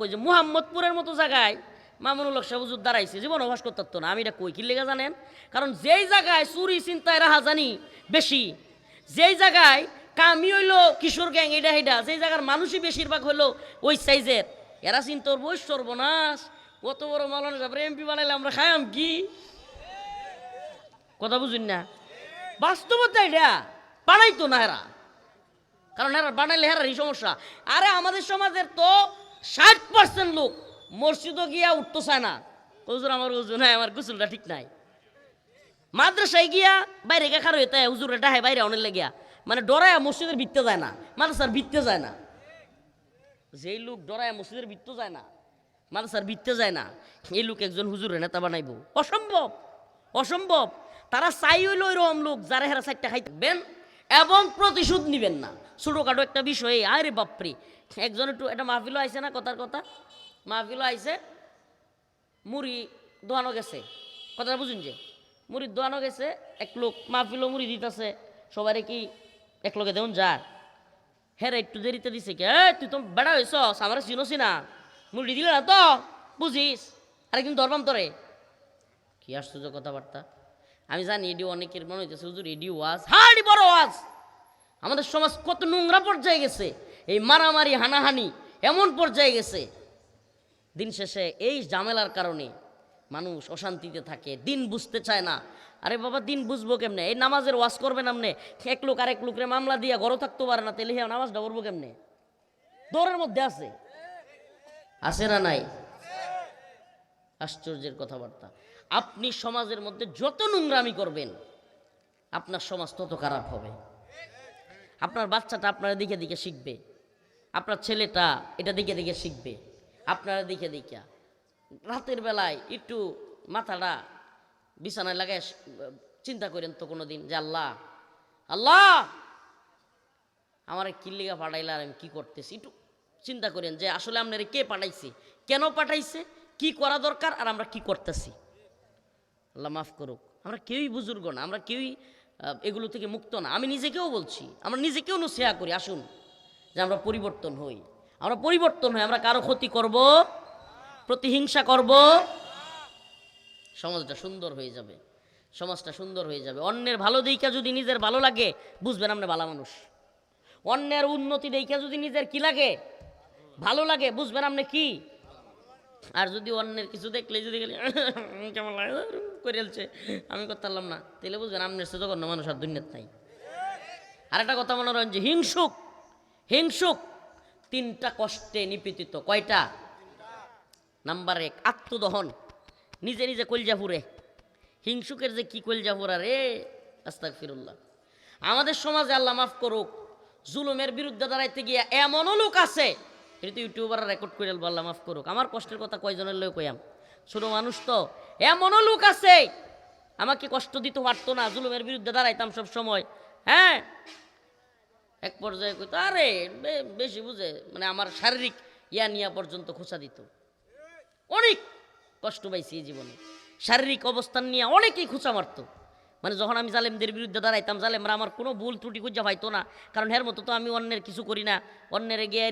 কই যে মুহাম্মদপুরের মতো জায়গায় মামুনুল হক সাহেব হুজুর দাঁড়াইছে, জীবন অভ্যাস করতে না। আমি এটা কই কি লেগে জানেন? কারণ যেই জায়গায় চুরি চিন্তায় রাহাজানি বেশি, যেই জায়গায় কামি হইলো কিশোর গ্যাং এটা হেডা, যেই জায়গার মানুষই বেশিরভাগ হইলো ওই সাইজের, এরা চিন্তার বই সর্বনাশ। কত বড় মাওলানা সাহেব এমপি বানাইলে আমরা খাইম কি? কথা বুঝুন না? বাস্তবতা এটা বানাইতো না এরা, কারণ এরা বানাইলে হেরারই সমস্যা। আরে আমাদের সমাজের তো 60% লোক মসজিদও গিয়া উঠতে চায় না। হুজুর আমার হুজুর নাই, আমার গোসলটা ঠিক নাই। মাদ্রাসায় গিয়া বাইরে খার হইতে হুজুর এটা হয় বাইরে অনেক লেগিয়া, মানে ডরায় মসজিদের ভিত্তে যায় না, মাদ্রাসার ভিত্তে যায় না। যেই লোক ডরায় মসজিদের ভিত্তে যায় না, মাদ্রাসার ভিত্তে যায় না, এই লোক একজন হুজুরের নেতা বানাইব? অসম্ভব, অসম্ভব। তারা চাই হইল এরকম লোক যারা হেরা চারটা খাই থাকবেন এবং প্রতিশোধ নিবেন না। ছোটোখাটো একটা বিষয়ে আরে বাপরে, একজন একটু একটা মাহফিলও আইছে না, কথার কথা মাহফিলও আইছে, মুড়ি দোয়ানো গেছে, কথাটা বুঝুন যে মুড়ি দোয়ানো গেছে, এক লোক মাহফিলও মুড়ি দিতেছে, সবাই কি এক লোকে দেউন যার হ্যাঁ একটু দেরিতে দিছে কে, তুই তো বেড়া হয়েছ, আমার চিনছি না, মুড়ি দিলে না তো বুঝিস, আরেকদিন ধরবাম তোরে। কি আশ্চর্য কথাবার্তা। আমি জানি এডি অনেকের মনে হইতেছে হুজুর এডি ওয়াজ, হ্যাঁ এডি বড় ওয়াজ। আমাদের সমাজ কত নোংরা পর্যায়ে গেছে, এই মারামারি হানাহানি এমন পর্যায়ে গেছে, দিন শেষে এই ঝামেলার কারণে মানুষ অশান্তিতে থাকে, দিন বুঝতে চায় না। আরে বাবা দিন বুঝবো কেমনে? এই নামাজের ওয়াজ করবেন আপনি, এক লোক আরেক লোকের মামলা দিয়া ঘরও থাকতে পারে না, তাহলে নামাজটা পড়বো কেমনে? দৌড়ের মধ্যে আছে, আছে না নাই? আশ্চর্যের কথাবার্তা। আপনি সমাজের মধ্যে যত নোংরামি করবেন আপনার সমাজ তত খারাপ হবে। আপনার বাচ্চাটা আপনার দিকে দিকে শিখবে, আপনার ছেলেটা এটা দিকে দিকে শিখবে, আপনারা দিকে দিকে। রাতের বেলায় একটু মাথাটা বিছানায় লাগায় চিন্তা করেন তো কোনো দিন যে আল্লাহ আল্লাহ আমার কিল্লিগা পাঠাইলে আর আমি কী করতেছি, একটু চিন্তা করেন যে আসলে আপনারা কে পাঠাইছে, কেন পাঠাইছে, কি করা দরকার, আর আমরা কি করতেছি। আল্লাহ মাফ করুক, আমরা কেউই বুজুর্গ না, আমরা কেউই এগুলো থেকে মুক্ত না। আমি নিজেকেও বলছি, আমরা নিজেকেও নসিহত করি, আসুন যে আমরা পরিবর্তন হই, আমরা পরিবর্তন হই, আমরা কারো ক্ষতি করব, প্রতিহিংসা করব, সমাজটা সুন্দর হয়ে যাবে, সমাজটা সুন্দর হয়ে যাবে। অন্যের ভালো দেখা যদি নিজের ভালো লাগে বুঝবেন আপনি ভালো মানুষ, অন্যের উন্নতি দেখা যদি নিজের কি লাগে ভালো লাগে বুঝবেন আপনি কি। আর যদি অন্যের কিছু দেখলে যদি কেমন লাগে করেছে আমি করতে পারলাম না, তাহলে বুঝবেন আপনার সাথে কোনো মানুষ আর দুনিয়াত নাই। আর একটা কথা মনে রাখেন যে হিংসুক, হিংসুক তিনটা কষ্টে নিপীড়িত। কয়টা? নাম্বার 1 আত্মদহন, নিজে নিজে কলজাপুরে। হিংসুকের যে কি কলজাপুরা রে, আস্তাগফিরুল্লাহ। আমাদের সমাজে আল্লাহ মাফ করুক জুলুমের বিরুদ্ধে দাঁড়াইতে গিয়া এমনও লোক আছে, এটা তো ইউটিউবাররা রেকর্ড করে আল্লাহ মাফ করুক, আমার কষ্টের কথা কয়জনের লোক কইয়াম, ছোট মানুষ তো, এমনও লোক আছে আমাকে কষ্ট দিতে পারতো না, জুলুমের বিরুদ্ধে দাঁড়াইতাম সব সময়। হ্যাঁ এক পর্যায়ে কইতো আরে বেশি বুঝে, মানে আমার শারীরিক ইয়া নিয়া পর্যন্ত খোঁচা দিত। অনেক কষ্ট পাইছি এই জীবনে, শারীরিক অবস্থান নিয়ে অনেকেই খোঁচা মারত। মানে যখন আমি জালেমদের বিরুদ্ধে দাঁড়াইতাম, জালেমরা আমার কোনো ভুল ত্রুটি খুঁজে পাইতো না, কারণ এর মতো তো আমি অন্যের কিছু করি না, অন্যের গিয়ে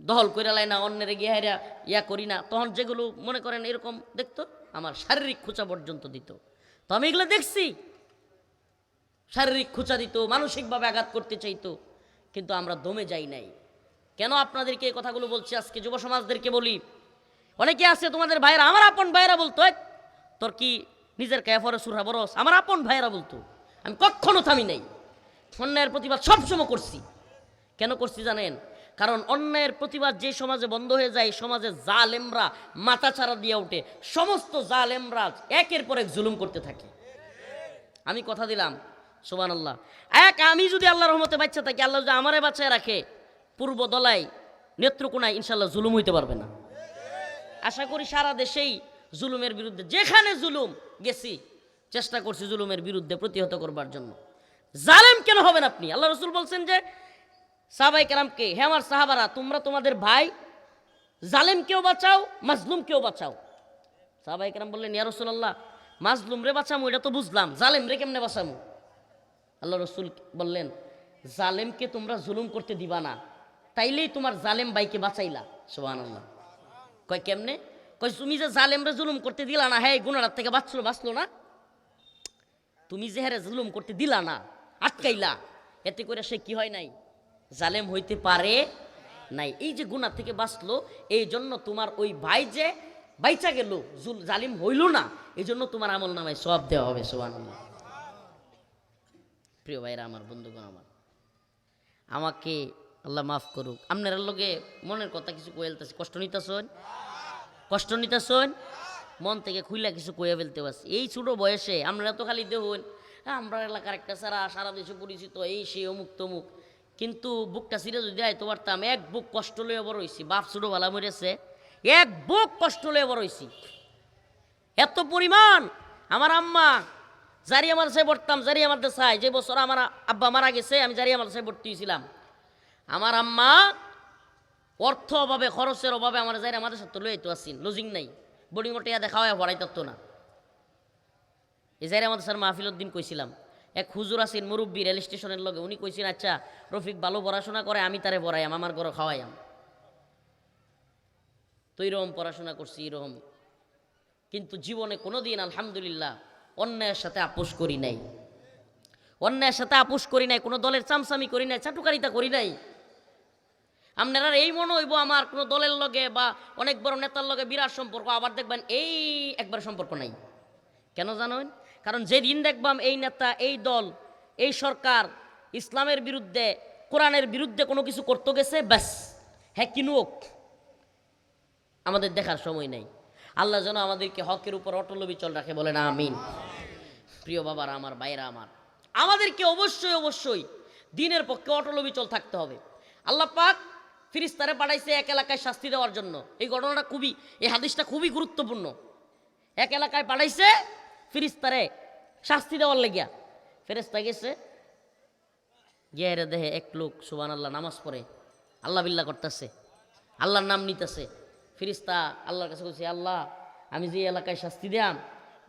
দহল করে লাই না, অন্যের গিয়ে ইয়া করি না। তখন যেগুলো মনে করেন এরকম দেখতো, আমার শারীরিক খোঁচা পর্যন্ত দিত। তো আমি এগুলো দেখছি, শারীরিক খোঁচা দিত, মানসিকভাবে আঘাত করতে চাইতো, কিন্তু আমরা দমে যাই নাই। কেন আপনাদেরকে এই কথাগুলো বলছি আজকে, যুব সমাজদেরকে বলি, অনেকে আছে তোমাদের ভাইরা, আমার আপন ভাইরা বলতো তোর কি নিজের ক্যাফরে সুরা বরস, আমার আপন ভাইরা বলতো। আমি কখনো থামি নাই, অন্যায়ের প্রতিবাদ সবসময় করছি। কেন করছি জানেন? কারণ অন্যায়ের প্রতিবাদ যে সমাজে বন্ধ হয়ে যায়, সমাজে জালেমরা মাথা ছাড়া দিয়ে ওঠে, সমস্ত জালেমরা একের পর এক জুলুম করতে থাকে। আমি কথা দিলাম সুবহানাল্লাহ, আমি যদি আল্লাহর রহমতে বাচ্চা থাকি, আল্লাহ যদি আমারে বাঁচায় রাখে, পূর্ব দলাই নেত্রকোনায় ইনশাল্লাহ জুলুম হইতে পারবে না। আশা করি সারা দেশেই জুলুমের বিরুদ্ধে, যেখানে জুলুম গেছি চেষ্টা করছি জুলুমের বিরুদ্ধে প্রতিহত করবার জন্য। জালেম কেন হবেন আপনি? আল্লাহ রসুল বলছেন যে সাহাবায়ে কেরামকে, হে আমার সাহাবারা, তোমরা তোমাদের ভাই জালেমকেও বাঁচাও, মাজলুমকেও বাঁচাও। সাহাবায়ে কেরাম বললেন, ইয়া রাসূলুল্লাহ, মাজলুম রে বাঁচামু এটা তো বুঝলাম, জালেম রে কেমনে বাঁচামু? আল্লাহ রসুল বললেন, জালেমকে তোমরা জুলুম করতে দিবা না, তাইলেই তোমার জালেম ভাইকে বাঁচাইলা। সুবহানাল্লাহ। কয় কেমনে? কয় তুমি যে জালেমরে জুলুম করতে দিলা না, হ্যাঁ গুনার থেকে বাঁচলো না? তুমি যে হ্যাঁ জুলুম করতে দিলা না, আটকাইলা, এতে করে সে কি হয় নাই? জালেম হইতে পারে নাই। এই যে গুনার থেকে বাঁচলো, এই জন্য তোমার ওই ভাই যে বাইচা গেল, জালিম হইল না, এই জন্য তোমার আমল নামায় সওয়াব দেওয়া হবে। সুবহানাল্লাহ। প্রিয় ভাইরা আমার, বন্ধুগণ আমার, আমাকে আল্লাহ মাফ করুক। আপনার লগে মনের কথা কিছু কয়ে ফেলতেছি, কষ্ট নিতেছেন, মন থেকে খুইলা কিছু কয়ে ফেলতে পারছি। এই ছোট বয়সে আপনারা তো খালি দেখুন আমরা এলাকার একটা সারা দেশে পরিচিত, এই সে অমুক তমুক, কিন্তু বুকটা ছিঁড়ে যদি আইতে পারতাম, এক বুক কষ্ট লয়ে বড় হয়েছি। বাপ ছোটোবেলা মরেছে, এক বুক কষ্ট লয়ে বড় হয়েছি। এত পরিমাণ আমার আম্মা জারিয়া মাদ্রাসায় পড়তাম, জারিয়া মাদ্রাসায় যে বছর আমার আব্বা মারা গেছে আমি জারিয়া মাদ্রাসায় ভর্তি হয়েছিলাম। আমার আম্মা অর্থ অভাবে, খরচের অভাবে আমার জারিয়া মাদ্রাসা তো লইতে আসিন, লজিং নাই, বোর্ডিং টিয়া দেখা হয় পড়াই থাকতো না। এই জারিয়া মাদ্রাসার মাহফিল উদ্দিন কইছিলাম, এক হুজুর আছেন মুরব্বী রেল স্টেশনের লগে, উনি কইছেন আচ্ছা রফিক ভালো পড়াশোনা করে, আমি তারে পড়াইয়াম, আমার ঘরে খাওয়াইয়াম। তো এইরকম পড়াশোনা করছি এরকম, কিন্তু জীবনে কোনোদিন আলহামদুলিল্লাহ অন্যায়ের সাথে আপোষ করি নাই, অন্যায়ের সাথে আপোষ করি নাই, কোনো দলের চামচামি করি নাই, চাটুকারিতা করি নাই। আপনারা এই মনে হইব আমার কোনো দলের লগে বা অনেক বড় নেতার লগে বিরাট সম্পর্ক, আবার দেখবেন এই একবার সম্পর্ক নাই। কেন জানেন? কারণ যেদিন দেখবাম এই নেতা, এই দল, এই সরকার ইসলামের বিরুদ্ধে, কোরআনের বিরুদ্ধে কোনো কিছু করতে গেছে, ব্যাস হ্যাঁ কিনুক, আমাদের দেখার সময় নেই। আল্লাহ যেন আমাদেরকে হকের উপর অটল বিচল রাখে, বলেন আমিন। প্রিয় বাবারা আমার, ভাইরা আমার, আমাদেরকে অবশ্যই দিনের পক্ষে অটল বিচল থাকতে হবে। আল্লাহ পাক ফেরেশতারে পাঠাইছে এক এলাকায় শাস্তি দেওয়ার জন্য। এই ঘটনাটা খুবই, এই হাদিসটা খুবই গুরুত্বপূর্ণ। এক এলাকায় পাঠাইছে ফেরেশতারে শাস্তি দেওয়ার লাগিয়া। ফেরেশতা গেছে, গিয়ে দেহে এক লোক সুবহানাল্লাহ নামাজ পড়ে, আল্লাহ বিল্লাহ করতেছে, আল্লাহর নাম নিতেছে। ফেরেশতা আল্লাহর কাছে বলছে, আল্লাহ আমি যে এলাকায় শাস্তি দিলাম,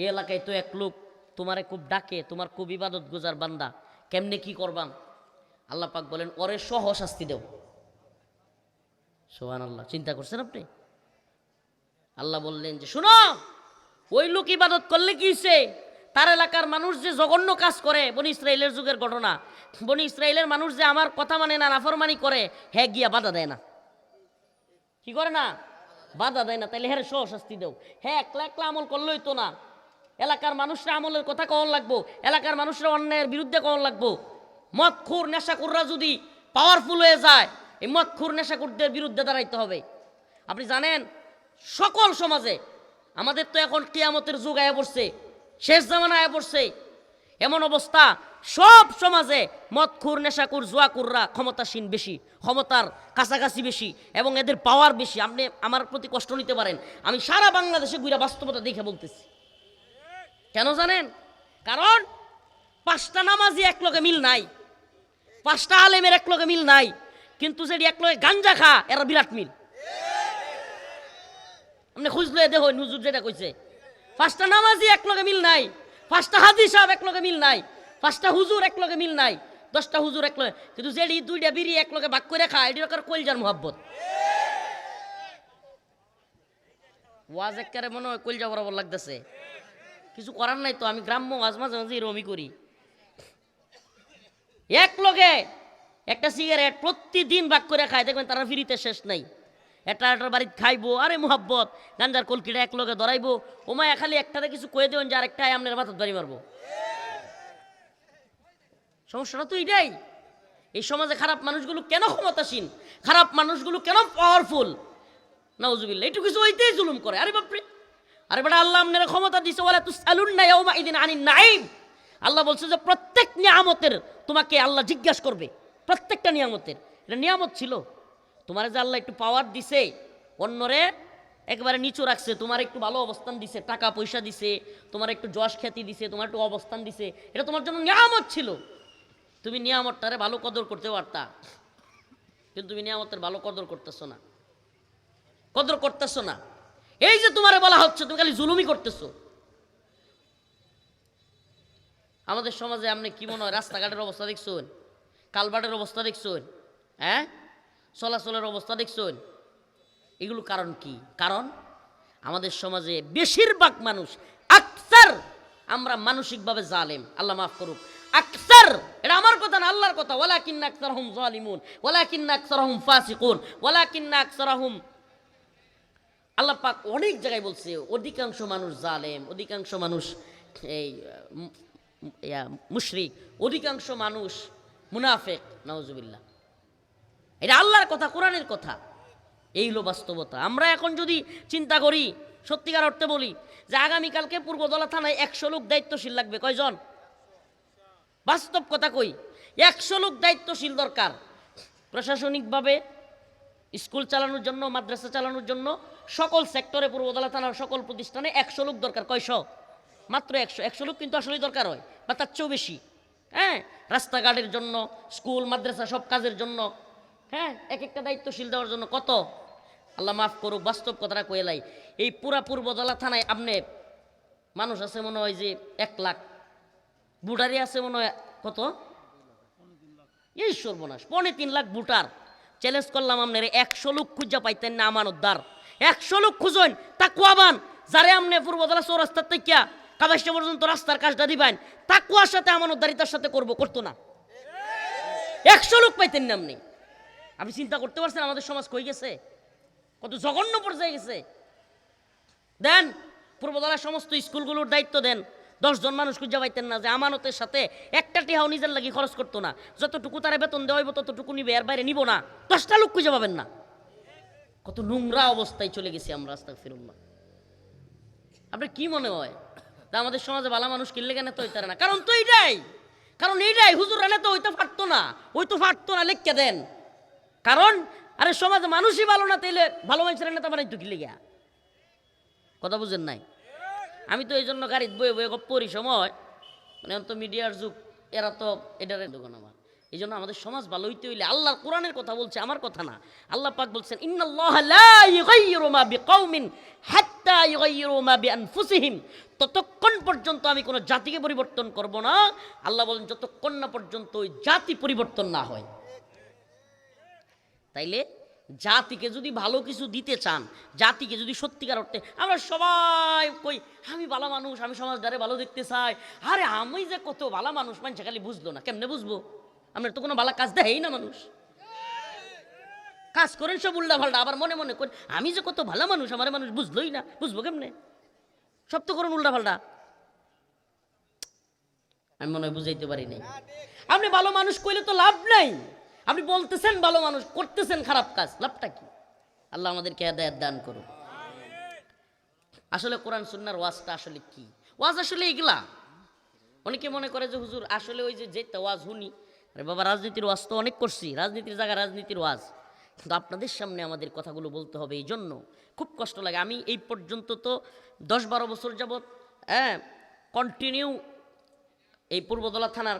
এই এলাকায় তো এক লোক তোমারে খুব ডাকে, তোমার খুব ইবাদত গুজার বান্দা, কেমনে কি করবাম? আল্লাহ পাক বলেন, ওরে সহ শাস্তি দেও। সুবহানাল্লাহ, চিন্তা করছেন আপনি? আল্লাহ বললেন যে শুনো, ওই লোক ইবাদত করলে কি হইছে? তার এলাকার মানুষ যে জঘন্য কাজ করে, বনি ইসরাইলের যুগের ঘটনা, বনি ইসরাইলের মানুষ যে আমার কথা মানে না, নাফরমানি করে, হ্যাঁ গিয়া বাধা দেয় না। কি করে না? বাধা দেয় না। তাইলে হ্যাঁ সহ শাস্তি দেও। হ্যাঁ একলা একলা আমল করলেই তো না, এলাকার মানুষরা আমলের কথা কখন লাগবো, এলাকার মানুষরা অন্যায়ের বিরুদ্ধে কখন লাগবো। মদখোর নেশাখোররা যদি পাওয়ারফুল হয়ে যায়, এই মদখোর নেশাখোরদের বিরুদ্ধে দাঁড়াইতে হবে। আপনি জানেন সকল সমাজে, আমাদের তো এখন কিয়ামতের যুগ আয়া পড়ছে, শেষ জামানা আয়া পড়ছে, এমন অবস্থা সব সমাজে মদখোর নেশাখোর জুয়াখোররা ক্ষমতাসীন বেশি, ক্ষমতার কাছাকাছি বেশি, এবং এদের পাওয়ার বেশি। আপনি আমার প্রতি কষ্ট নিতে পারেন, আমি সারা বাংলাদেশে ঘুরে বাস্তবতা দেখে বলতেছি। কেন জানেন? কারণ 5টা নামাজি এক লগে মিল নাই, 5টা আলেমের এক লগে মিল নাই, কিন্তু যেটি এক লগে গাঞ্জা খা এরা বিরাট মিল। আপনি খুঁজলে দেখো হুজুর যেটা কইছে, 5টা নামাজি এক লগে মিল নাই, 5টা হাদিস সাহেব এক লগে মিল নাই, 5টা হুজুর এক লগে মিল নাই, 10টা হুজুর এক লগে, কিন্তু যেটি 2টা বিড়ি এক লগে ভাগ করে খায়, এটি ওর কলজার মোহাব্বত। ওয়াজ একবারে মনে হয় কলজা বরাবর লাগতেছে, কিছু করার নাই তো। আমি গ্রাম্য ওয়াজ মাঝে মাঝে এরকমই করি। এক লগে একটা সিগারেট প্রতিদিন ভাগ করে খায়, দেখবেন তারা ফিরিতে শেষ নাই। একটা বাড়িতে খাইবো, আরে মোহাব্বত, গাঞ্জার কলকিটা এক লগে ধরাইবো, ওমায় খালি একটাতে কিছু কয়ে দেবেন যে আরেকটাই আপনার মাথার বাড়ি মারবো। সমস্যাটা তো এটাই। এই সমাজে খারাপ মানুষগুলো কেন ক্ষমতাসীন, খারাপ মানুষগুলো কেন পাওয়ারফুল? নাউজুবিল্লাহ, একটু কিছু হইতেই জুলুম করে। আরে বাপরে, আরে বেটা আল্লাহ আপনার ক্ষমতা দিছে, ওয়ালা তুসআলুন্না ইয়াউমা ইদিন আনিন নাঈম। আল্লাহ বলছে যে প্রত্যেক নিয়ামতের তোমাকে আল্লাহ জিজ্ঞাসা করবে, প্রত্যেকটা নিয়ামতের। এটা নিয়ামত ছিল তোমার, যে আল্লাহ একটু পাওয়ার দিছে, অন্যরে একবারে নিচু রাখছে, তোমার একটু ভালো অবস্থান দিছে, টাকা পয়সা দিছে, তোমার একটু যশ খ্যাতি দিছে, তোমার একটু অবস্থান দিছে, এটা তোমার জন্য নিয়ামত ছিল। তুমি নিয়ামতটারে ভালো কদর করতে পারতা, কিন্তু তুমি নিয়ামতের ভালো কদর করতেছো না, কদর করতেছো না। এই যে তোমারে বলা হচ্ছে, তুমি খালি জুলুমি করতেছো। আমাদের সমাজে আপনি কি মনে হয়, রাস্তাঘাটের অবস্থা দেখছেন, কালভার্টের অবস্থা দেখছেন, হ্যাঁ চলাচলের অবস্থা দেখছেন, এগুলো কারণ কি? কারণ আমাদের সমাজে বেশিরভাগ মানুষ আকসার আমরা মানসিকভাবে জালেম, আল্লাহ মাফ করুক। আকসার, এটা আমার কথা না, আল্লাহর কথা। ওয়ালাকিন্না আকসারহুম যালিমুন, ওয়ালাকিন্না আকসারহুম ফাসিকুন, ওয়ালাকিন্না আকসারহুম, আল্লাহ পাক অনেক জায়গায় বলছে অধিকাংশ মানুষ জালেম, অধিকাংশ মানুষ এই মুশরিক, অধিকাংশ মানুষ মুনাফিক, নাউজুবিল্লাহ। এটা আল্লাহর কথা, কোরআনের কথা। এই হলো বাস্তবতা। আমরা এখন যদি চিন্তা করি, সত্যিকার অর্থে বলি যে আগামীকালকে পূর্বদলা থানায় 100 লোক দায়িত্বশীল লাগবে, কয়জন? বাস্তব কথা কই, 100 লোক দায়িত্বশীল দরকার। প্রশাসনিকভাবে স্কুল চালানোর জন্য, মাদ্রাসা চালানোর জন্য, সকল সেক্টরে পূর্বদলা থানার সকল প্রতিষ্ঠানে 100 লোক দরকার। কয়শো? মাত্র 100। 100 লোক কিন্তু আসলেই দরকার হয়, বা তার চেয়েও বেশি। হ্যাঁ, রাস্তাঘাটের জন্য, স্কুল মাদ্রাসা সব কাজের জন্য, হ্যাঁ, এক একটা দায়িত্বশীল দেওয়ার জন্য কত? আল্লাহ মাফ করুক, বাস্তব কথাটা কয়েলাই। এই পুরা পূর্বদলা থানায় আপনি মানুষ আছে মনে হয় যে 1 লাখ, বুটারি আছে মনে হয় কত? এই সর্বনাশ, 3.25 লাখ বুটার। চ্যালেঞ্জ করলাম আপনার 100 লোক খুঁজা পাইতেন না আমানতদার, 100 লোক খুঁজেন তাকুয়াবান, যারে আপনি পূর্বদলা চৌরাস্তার থেকে কাবাসটা পর্যন্ত রাস্তার কাজটা দিবেন, তাকুয়ার সাথে আমানতদারিতার সাথে করতো না। 100 লোক পাইতেন না আপনি। আপনি চিন্তা করতে পারছেন আমাদের সমাজ কই গেছে, কত জঘন্য পর্যায়ে গেছে। দেন পূর্বদলার সমস্ত স্কুলগুলোর দায়িত্ব দেন, 10 জন মানুষ খুঁজে পাইতেন না যে আমানতের সাথে একটা টিহাও নিজের লাগি খরচ করতো না। যতটুকু তারা বেতন দেওয়া হইব ততটুকু নিবে, এর বাইরে নিব না। 10টা লোক খুঁজে পাবেন না। কত নোংরা অবস্থায় চলে গেছি আমরা, আস্তাগফিরুল্লাহ। আপনার কি মনে হয় তা আমাদের সমাজে ভালো মানুষ কিনলে কেন তো হইতারে না? কারণ তো এইটাই, কারণ এইটাই। হুজুর রানে তো হইতে পারতো না, লিখকে দেন। কারণ আরে সমাজে মানুষই ভালো না, তাইলে ভালো মানুষের নেতা বানাই তো কি লেগে? কথা বুঝেন নাই? আমি তো এই জন্য গাড়িতে বয়ে বয়ে পড়ি সময়, মানে তো মিডিয়ার যুগ, এরা তো এটার দোকান আমার। এই জন্য আমাদের সমাজ ভালো হইতে হইলে আল্লাহর কোরআনের কথা বলছে, আমার কথা না। আল্লাহ পাক বলছেন ইন্নাল্লাহা লা ইউগাইয়িরু মা বিকাউমিন হাত্তা ইউগাইয়িরু মা বিআনফুসিহিম, ততক্ষণ পর্যন্ত আমি কোনো জাতিকে পরিবর্তন করব না। আল্লাহ বলেন যতক্ষণ না পর্যন্ত ওই জাতি পরিবর্তন না হয়। তাইলে জাতিকে যদি ভালো কিছু দিতে চান, জাতিকে যদি সত্যিকার অর্থে, আমরা সবাই কই আমি ভালো মানুষ, আমি সমাজটারে ভালো দেখতে চাই। আরে আমি যে কত ভালো মানুষ মানুষ খালি বুঝলো না, কেমনে বুঝবো? আপনার তো কোনো ভালো কাজ দেয়ই না মানুষ, কাজ করেন সব উল্টা পাল্টা, আবার মনে মনে করেন আমি যে কত ভালো মানুষ, আমার মানুষ বুঝলোই না। বুঝবো কেমনে? সব তো করেন উল্টা পাল্টা। আমি মনে হয় বুঝাইতে পারি নাই। আপনি ভালো মানুষ কইলে তো লাভ নাই। আপনি বলতেছেন ভালো মানুষ, করতেছেন খারাপ কাজ, লাভটা কি? আল্লাহ আমাদেরকে হেদায়েত দান করুন। আসলে কোরআন সুন্নাহর ওয়াজটা আসলে কি? ওয়াজ আসলে এগুলা। অনেকে মনে করে যে হুজুর আসলে ওই যে ওয়াজ শুনি, আরে বাবা রাজনীতির ওয়াজ তো অনেক করছি, রাজনীতির জায়গায় রাজনীতির ওয়াজ, কিন্তু আপনাদের সামনে আমাদের কথাগুলো বলতে হবে। এই জন্য খুব কষ্ট লাগে। আমি এই পর্যন্ত তো 10-12 বছর যাবৎ কন্টিনিউ এই পূর্বদলা থানার